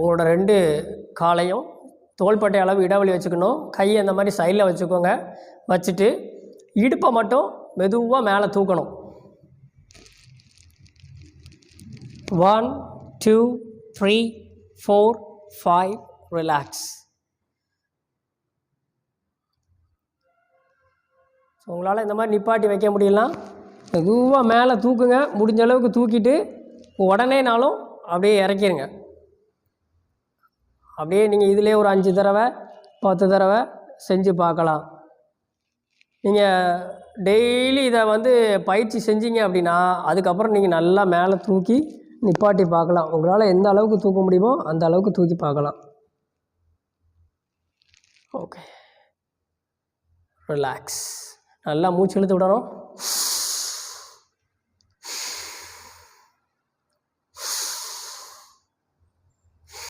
உங்களோட 2 காலையும் தோள்பட்டை அளவு இடைவெளி வச்சுக்கணும். கையை இந்த மாதிரி சைடில் வச்சுக்கோங்க. வச்சுட்டு இடுப்பை மட்டும் மெதுவாக மேலே தூக்கணும். 1 2 3 4 5 ரிலாக்ஸ். ஸோ உங்களால் இந்த மாதிரி நிப்பாட்டி வைக்க முடியலாம். மெதுவாக மேலே தூக்குங்க. முடிஞ்ச அளவுக்கு தூக்கிட்டு உடனேனாலும் அப்படியே இறக்கிடுங்க. அப்படியே நீங்கள் இதிலே ஒரு 5 தடவை 10 தடவை செஞ்சு பார்க்கலாம். நீங்கள் டெய்லி இதை பயிற்சி செஞ்சீங்க அப்படின்னா அதுக்கப்புறம் நீங்கள் நல்லா மேலே தூக்கி நிப்பாட்டி பார்க்கலாம். உங்களால் எந்த அளவுக்கு தூக்க முடியுமோ அந்த அளவுக்கு தூக்கி பார்க்கலாம். Okay, relax. நல்லா மூச்சு இழுத்து விடணும்.